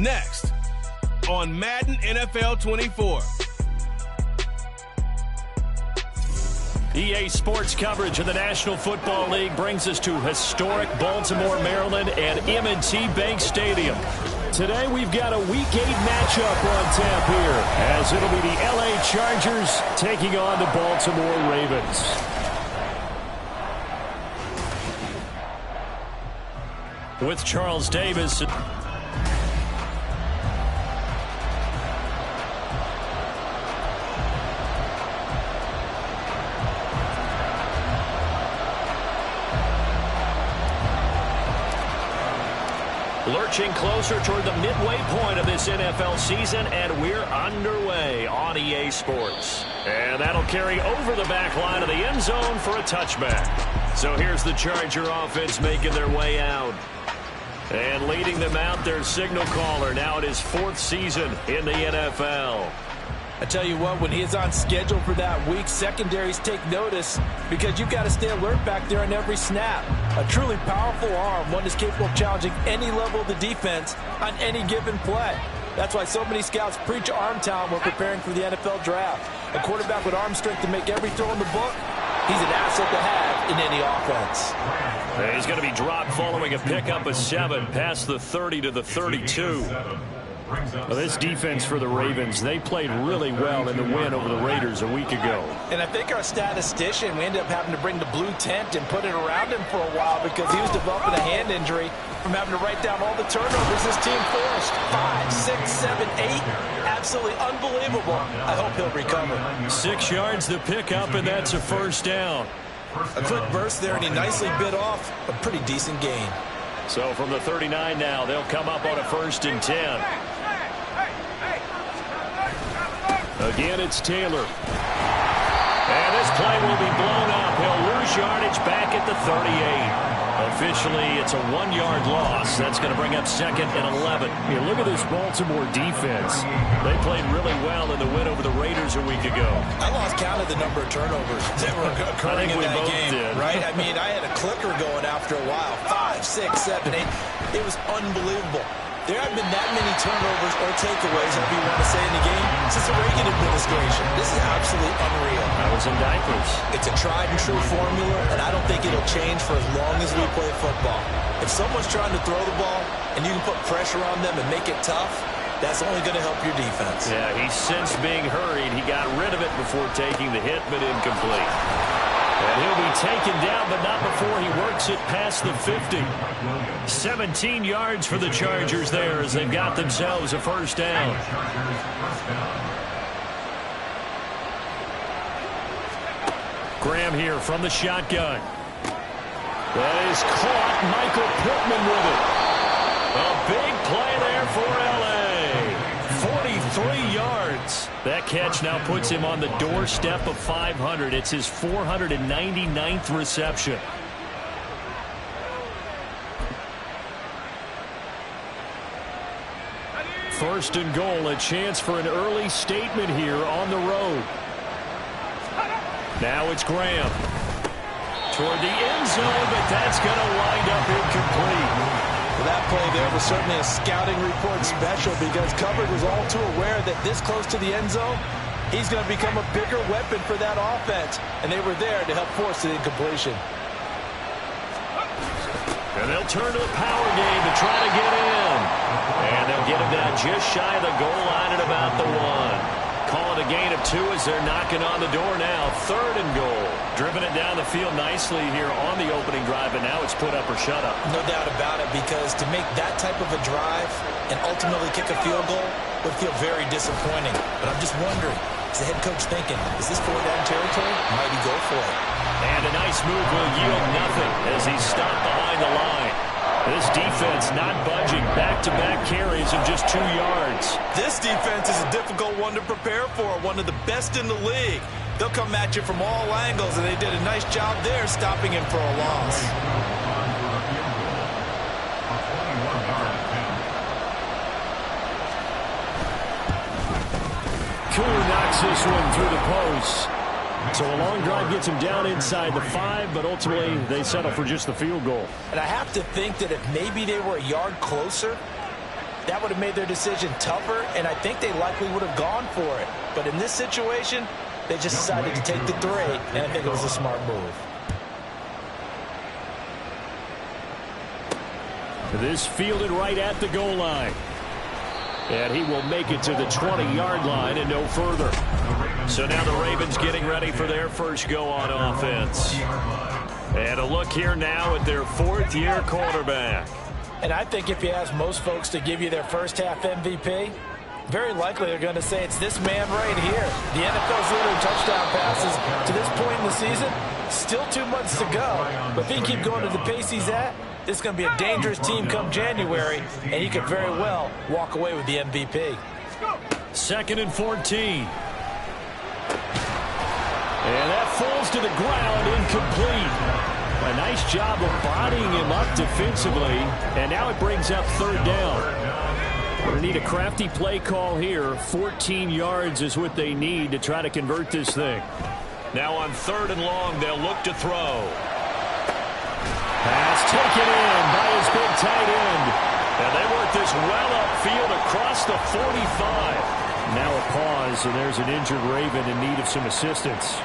next on Madden NFL 24. EA Sports coverage of the National Football League brings us to historic Baltimore, Maryland and M&T Bank Stadium. Today we've got a Week 8 matchup on tap here, as it'll be the LA Chargers taking on the Baltimore Ravens. With Charles Davis. Lurching closer toward the midway point of this NFL season, and we're underway on EA Sports. And that'll carry over the back line of the end zone for a touchback. So here's the Charger offense making their way out. And leading them out, their signal caller, now in his 4th season in the NFL. I tell you what, when he is on schedule for that week, secondaries take notice because you've got to stay alert back there on every snap. A truly powerful arm, one that's capable of challenging any level of the defense on any given play. That's why so many scouts preach arm talent when preparing for the NFL draft. A quarterback with arm strength to make every throw in the book, he's an asset to have in any offense. He's going to be dropped following a pickup of 7 past the 30 to the 32. Well, this defense for the Ravens, they played really well in the win over the Raiders a week ago. And I think our statistician, we ended up having to bring the blue tent and put it around him for a while because he was developing a hand injury from having to write down all the turnovers this team forced. 5, 6, 7, 8. Absolutely unbelievable. I hope he'll recover. 6 yards the pickup, and that's a first down. A quick burst there, and he nicely bit off a pretty decent gain. So from the 39 now, they'll come up on a 1st and 10. Again, it's Taylor. And this play will be blown up. He'll lose yardage back at the 38. Officially, it's a 1-yard loss. That's going to bring up 2nd and 11. Yeah, look at this Baltimore defense. They played really well in the win over the Raiders a week ago. I lost count of the number of turnovers that were occurring in that game, right? I mean, I had a clicker going after a while. 5, 6, 7, 8. It was unbelievable. There haven't been that many turnovers or takeaways, however you want to say, in the game since the Reagan administration. This is absolutely unreal. I was in diapers. It's a tried and true formula, and I don't think it'll change for as long as we play football. If someone's trying to throw the ball and you can put pressure on them and make it tough, that's only going to help your defense. Yeah, he sensed being hurried. He got rid of it before taking the hit, but incomplete. And he'll be taken down, but not before he works it past the 50. 17 yards for the Chargers there as they've got themselves a first down. Graham here from the shotgun. That is caught. Michael Pittman with it. A big play there for L.A. 43 yards. That catch now puts him on the doorstep of 500. It's his 499th reception. First and goal, a chance for an early statement here on the road. Now it's Graham. Toward the end zone, but that's going to wind up incomplete. Well, that play there was certainly a scouting report special because Covered was all too aware that this close to the end zone, he's going to become a bigger weapon for that offense. And they were there to help force the incompletion. And they'll turn to a power game to try to get in. And they'll get him down just shy of the goal line at about the 1. Call it a gain of 2 as they're knocking on the door now. 3rd and goal. Driven it down the field nicely here on the opening drive, and now it's put up or shut up. No doubt about it, because to make that type of a drive and ultimately kick a field goal would feel very disappointing. But I'm just wondering, is the head coach thinking, is this 4-down territory? Might he go for it? And a nice move will yield nothing as he's stopped behind the line. This defense not budging. Back-to-back carries of just 2 yards. This defense is a difficult one to prepare for, one of the best in the league. They'll come at you from all angles, and they did a nice job there stopping him for a loss. Cooler knocks this one through the post. So a long drive gets him down inside the 5, but ultimately they settle for just the field goal. And I have to think that if maybe they were a yard closer, that would have made their decision tougher, and I think they likely would have gone for it. But in this situation, they just decided to take the 3, and I think it was a smart move. This fielded right at the goal line. And he will make it to the 20-yard line and no further. So now the Ravens getting ready for their first go on offense. And a look here now at their 4th-year quarterback. And I think if you ask most folks to give you their first half MVP, very likely they're going to say it's this man right here. The NFL's leader in touchdown passes to this point in the season. Still 2 months to go. But if he can keep going at the pace he's at, this is going to be a dangerous team come January, and he could very well walk away with the MVP. 2nd and 14. And that falls to the ground, incomplete. A nice job of bodying him up defensively, and now it brings up 3rd down. We're going to need a crafty play call here. 14 yards is what they need to try to convert this thing. Now on 3rd and long, they'll look to throw. Pass taken in by his big tight end. And they work this well upfield across the 45. Now a pause, and there's an injured Raven in need of some assistance.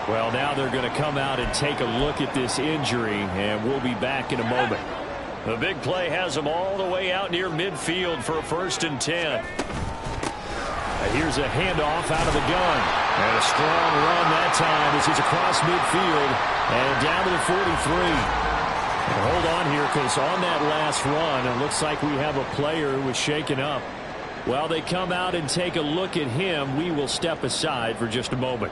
Well, now they're going to come out and take a look at this injury, and we'll be back in a moment. The big play has them all the way out near midfield for a 1st and 10. Here's a handoff out of the gun. And a strong run that time as he's across midfield and down to the 43. Hold on here, because on that last run, it looks like we have a player who was shaken up. While they come out and take a look at him, we will step aside for just a moment.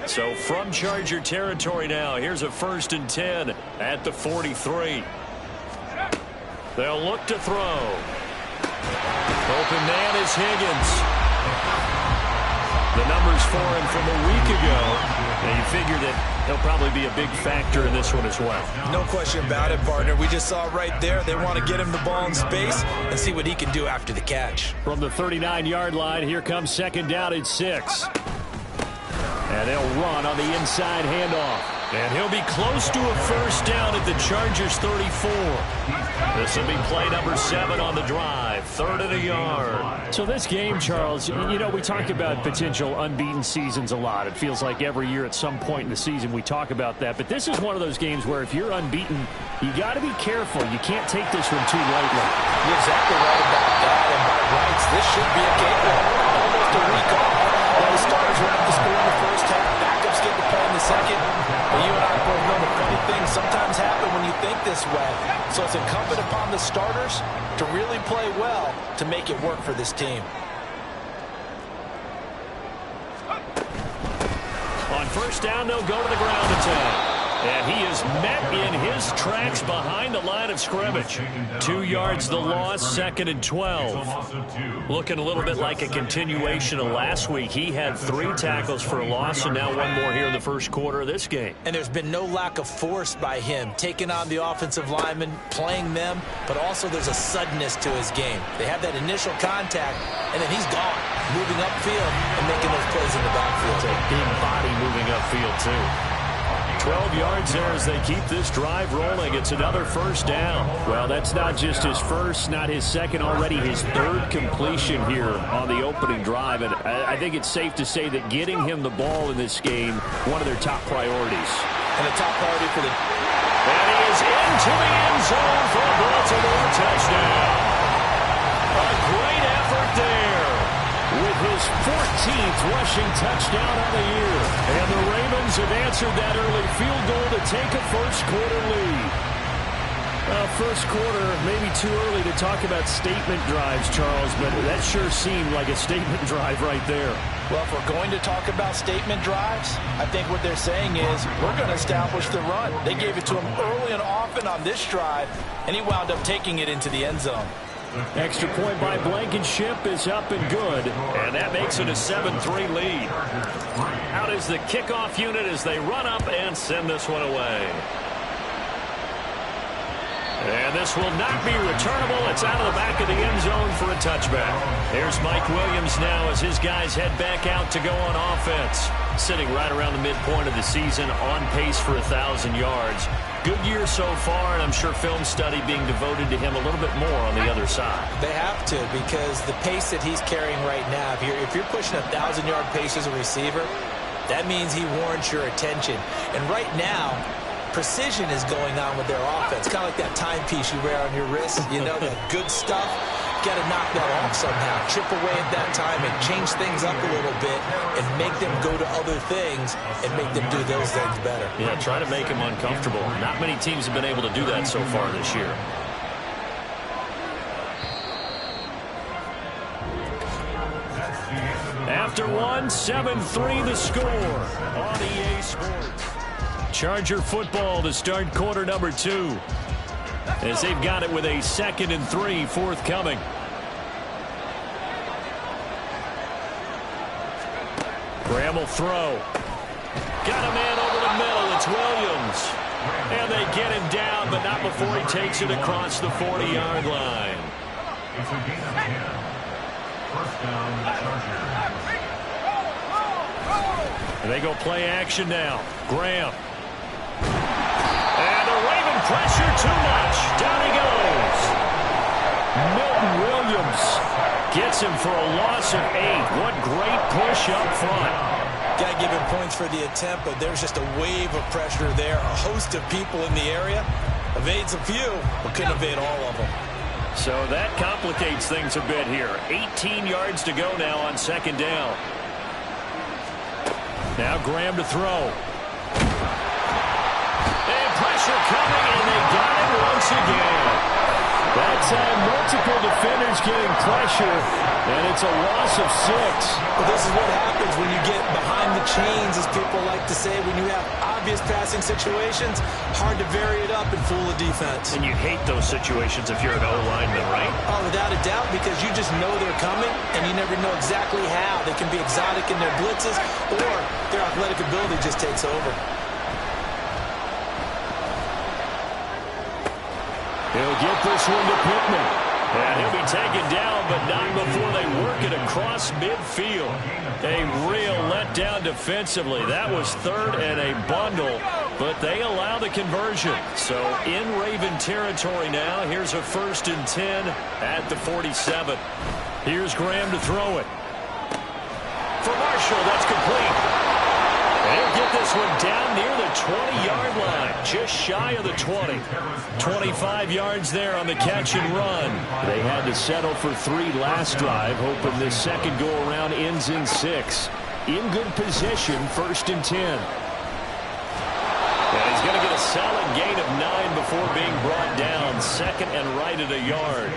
So from Charger territory now, here's a 1st and 10 at the 43. They'll look to throw. Open man is Higgins. The numbers for him from a week ago. And you figure that he'll probably be a big factor in this one as well. No question about it, partner. We just saw right there. They want to get him the ball in space and see what he can do after the catch. From the 39-yard line, here comes 2nd down and 6. And they'll run on the inside handoff. And he'll be close to a 1st down at the Chargers 34. This will be play number 7 on the drive. 3rd and a yard. So this game, Charles, you know, we talk about potential unbeaten seasons a lot. It feels like every year at some point in the season we talk about that. But this is one of those games where if you're unbeaten, you got to be careful. You can't take this one too lightly. You're exactly right about that. And by rights, this should be a cakewalk. Almost a week off. While the starters were up the score in the first half, backups get the play in the second. But you and I both know the funny things sometimes happen when you think this way. So it's incumbent upon the starters to really play well to make it work for this team. On 1st down, they'll go to the ground attack. And he is met in his tracks behind the line of scrimmage. 2 yards the loss, 2nd and 12. Looking a little bit like a continuation of last week. He had 3 tackles for a loss, and now 1 more here in the first quarter of this game. And there's been no lack of force by him, taking on the offensive linemen, playing them, but also there's a suddenness to his game. They have that initial contact, and then he's gone, moving upfield and making those plays in the backfield. It's a big body moving upfield, too. 12 yards there as they keep this drive rolling. It's another 1st down. Well, that's not just his first, not his second, already his 3rd completion here on the opening drive. And I think it's safe to say that getting him the ball in this game, one of their top priorities. And a top priority for the... And he is into the end zone for a Baltimore touchdown. A great effort there. With his 14th rushing touchdown on the year. And the Ravens have answered that early field goal to take a first-quarter lead. First quarter, maybe too early to talk about statement drives, Charles, but that sure seemed like a statement drive right there. Well, if we're going to talk about statement drives, I think what they're saying is we're going to establish the run. They gave it to him early and often on this drive, and he wound up taking it into the end zone. Extra point by Blankenship is up and good. And that makes it a 7-3 lead. Out is the kickoff unit as they run up and send this one away. And this will not be returnable. It's out of the back of the end zone for a touchback. There's Mike Williams now as his guys head back out to go on offense. Sitting right around the midpoint of the season, on pace for 1,000 yards. Good year so far, and I'm sure film study being devoted to him a little bit more on the other side. They have to, because the pace that he's carrying right now, if you're pushing 1,000-yard pace as a receiver, that means he warrants your attention. And right now, precision is going on with their offense. Kind of like that timepiece you wear on your wrist. You know, that good stuff. Got to knock that off somehow. Chip away at that time and change things up a little bit and make them go to other things and make them do those things better. Yeah, try to make them uncomfortable. Not many teams have been able to do that so far this year. After one, 7-3 the score on EA Sports. Charger football to start quarter number 2. As they've got it with a 2nd and 3 forthcoming. Graham will throw. Got a man over the middle. It's Williams. And they get him down, but not before he takes it across the 40-yard line. And they go play action now. Graham. And the Raven pressure too much. Down he goes. Milton Williams gets him for a loss of 8. What great push up front. Got to give him points for the attempt, but there's just a wave of pressure there. A host of people in the area. Evades a few, but couldn't evade all of them. So that complicates things a bit here. 18 yards to go now on 2nd down. Now Graham to throw. And pressure coming, and they got it once again. That time, multiple defenders getting pressure, and it's a loss of 6. Well, this is what happens when you get behind the chains, as people like to say. When you have obvious passing situations, hard to vary it up and fool the defense. And you hate those situations if you're an O-lineman, right? Oh, without a doubt, because you just know they're coming, and you never know exactly how. They can be exotic in their blitzes, or their athletic ability just takes over. He'll get this one to Pittman. And he'll be taken down, but not before they work it across midfield. A real letdown defensively. That was 3rd and a bundle, but they allow the conversion. So in Raven territory now, here's a 1st and 10 at the 47. Here's Graham to throw it. For Marshall, that's complete. And he'll get this one down near the 20-yard line, just shy of the 20. 25 yards there on the catch and run. They had to settle for 3 last drive, hoping this second go-around ends in 6. In good position, 1st and 10. And he's going to get a solid gain of 9 before being brought down. 2nd and right at a yard.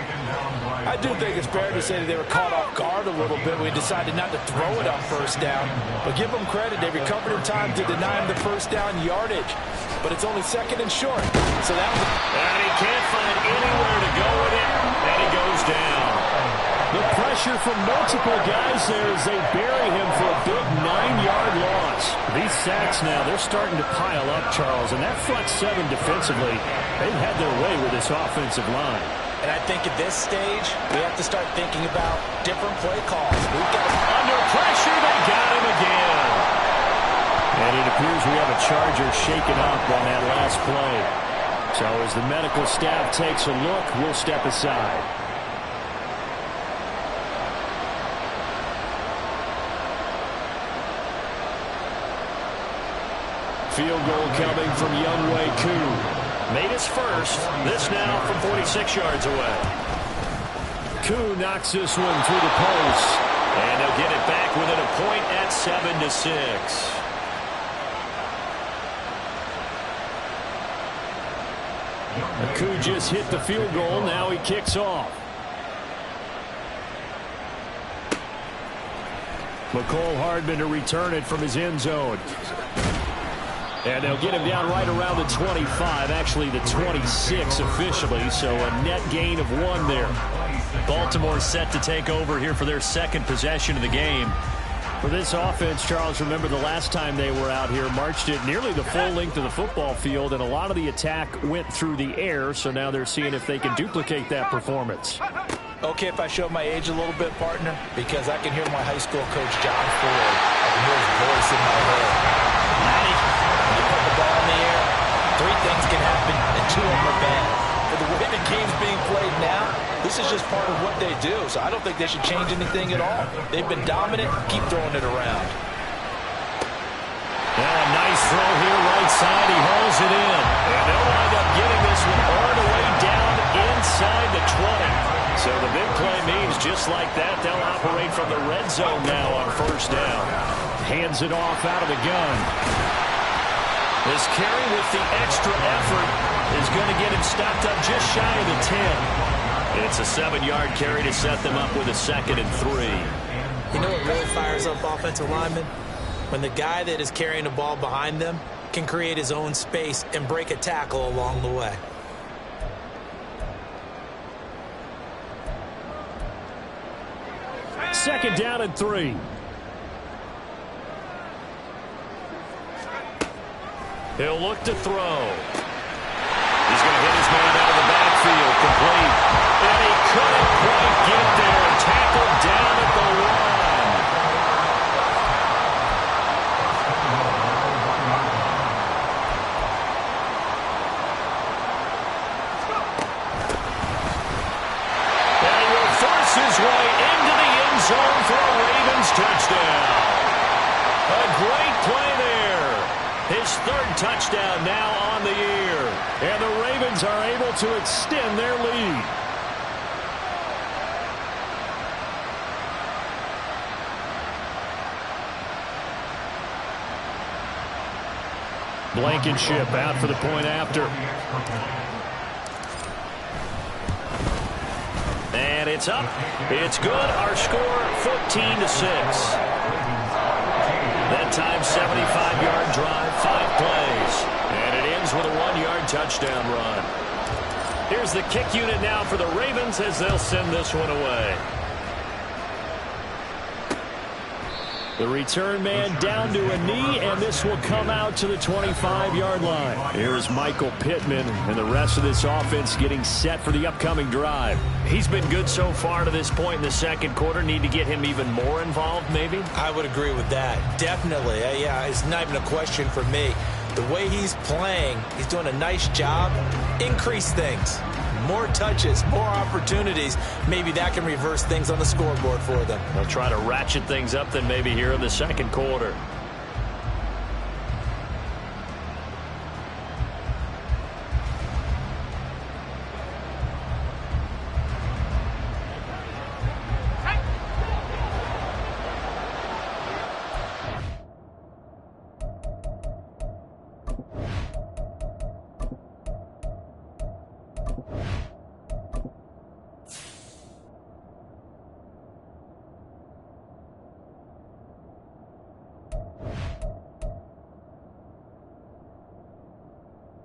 I do think it's fair to say that they were caught off guard a little bit. We decided not to throw it on 1st down. But give them credit. They recovered in time to deny him the 1st down yardage. But it's only 2nd and short. So that was... And he can't find anywhere to go with it. And he goes down. The pressure from multiple guys there as they bury him for a big 9-yard loss. These sacks now, they're starting to pile up, Charles. And that front 7 defensively, they've had their way with this offensive line. And I think at this stage, we have to start thinking about different play calls. We've got under pressure. They got him again. And it appears we have a Charger shaken up on that last play. So as the medical staff takes a look, we'll step aside. Field goal coming from Younghoe Koo. Made his first. This now from 46 yards away. Koo knocks this one through the post. And they'll get it back within a point at 7-6. Koo just hit the field goal. Now he kicks off. McCole Hardman to return it from his end zone. And they'll get him down right around the 25, actually the 26 officially, so a net gain of 1 there. Baltimore set to take over here for their 2nd possession of the game. For this offense, Charles, remember the last time they were out here, marched it nearly the full length of the football field, and a lot of the attack went through the air, so now they're seeing if they can duplicate that performance. Okay, if I show my age a little bit, partner, because I can hear my high school coach, John Ford. I can hear his voice in my head. Matty, when you put the ball in the air, 3 things can happen, and 2 of them are bad. For the way the game's being played now, this is just part of what they do, so I don't think they should change anything at all. They've been dominant. Keep throwing it around. Yeah, nice throw here, right side. He hauls it in. And they'll wind up getting this one all the way down inside the 20. So the big play means just like that, they'll operate from the red zone now on first down. Hands it off out of the gun. This carry with the extra effort is going to get him stopped up just shy of the 10. It's a 7-yard carry to set them up with a 2nd and 3. You know what really fires up offensive linemen? When the guy that is carrying the ball behind them can create his own space and break a tackle along the way. Second down and 3. He'll look to throw. He's going to hit his man out of the backfield, complete. And he couldn't quite get there. Tackled down at the 1. And he will force his way into the end zone for a Ravens touchdown. A great play there. His 3rd touchdown now on the year. And the Ravens are able to extend their lead. Blankenship out for the point after. And it's up. It's good. Our score 14-6. That time 75-yard drive, 5 plays. And it ends with a 1-yard touchdown run. Here's the kick unit now for the Ravens as they'll send this one away. The return man down to a knee, and this will come out to the 25-yard line. Here's Michael Pittman and the rest of this offense getting set for the upcoming drive. He's been good so far to this point in the second quarter. Need to get him even more involved, maybe? I would agree with that. Definitely. Yeah, it's not even a question for me. The way he's playing, he's doing a nice job. Increase things. More touches, more opportunities. Maybe that can reverse things on the scoreboard for them. They'll try to ratchet things up then maybe here in the second quarter.